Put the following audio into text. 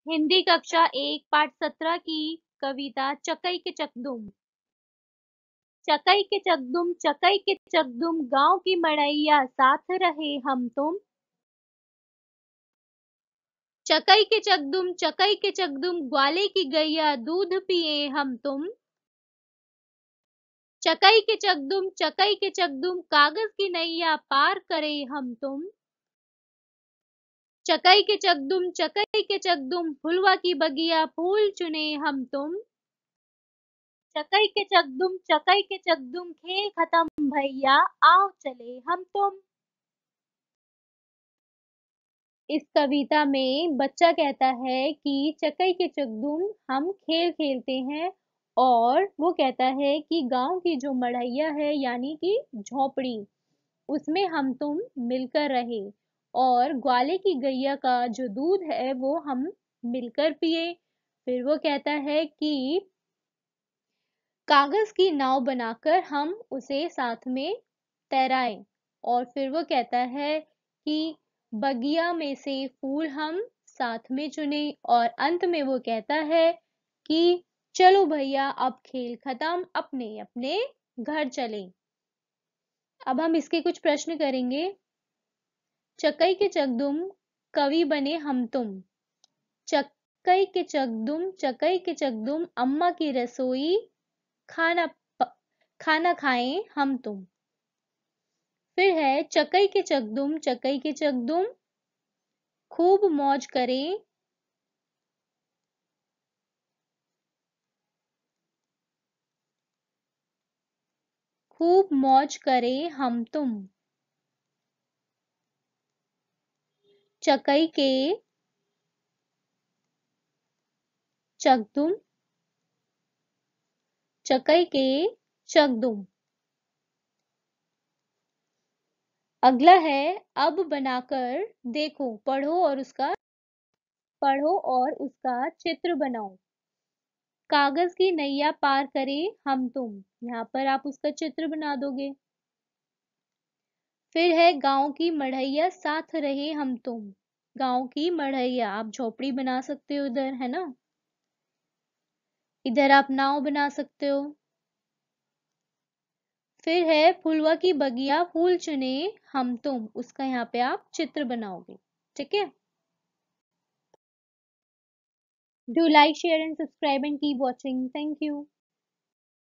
हिंदी कक्षा 1 पाठ 17 की कविता चकई के चकदुम। चकई के चकदुम, चकई के चकदुम, गांव की मड़ैया साथ रहे हम तुम। चकई के चकदुम, चकई के चकदुम, ग्वाले की गैया दूध पिए हम तुम। चकई के चकदुम, चकई के चकदुम, कागज की नैया पार करे हम तुम। चकई के चकदुम, चकई के चकदुम, फुलवा की बगिया फूल चुने हम तुम। चकई के चकदुम, चकई के चकदुम, खेल खत्म भैया आओ चले हम तुम। इस कविता में बच्चा कहता है कि चकई के चकदुम हम खेल खेलते हैं, और वो कहता है कि गांव की जो मड़ैया है यानी कि झोपड़ी, उसमें हम तुम मिलकर रहे, और ग्वाले की गैया का जो दूध है वो हम मिलकर पिए। फिर वो कहता है कि कागज की नाव बनाकर हम उसे साथ में तैराएं, और फिर वो कहता है कि बगिया में से फूल हम साथ में चुने, और अंत में वो कहता है कि चलो भैया अब खेल खत्म, अपने अपने घर चलें। अब हम इसके कुछ प्रश्न करेंगे। चकई के चकदुम कवि बने हम तुम। चकई के चकदुम, चकई के चकदुम, अम्मा की रसोई खाना खाना खाएं हम तुम। फिर है चकई के चकदुम, चकई के चकदुम, खूब मौज करें खूब मौज करें हम तुम। चकई के चकदुम, चकई के चकदुम। अगला है अब बनाकर देखो, पढ़ो और उसका चित्र बनाओ। कागज की नैया पार करें हम तुम, यहाँ पर आप उसका चित्र बना दोगे। फिर है गांव की मड़ैया साथ रहे हम तुम। गांव की मड़ैया, आप झोपड़ी बना सकते हो इधर, है ना। इधर आप नाव बना सकते हो। फिर है फुलवा की बगिया फूल चुने हम तुम, उसका यहाँ पे आप चित्र बनाओगे। ठीक है। Do like, share and subscribe and keep watching. Thank you.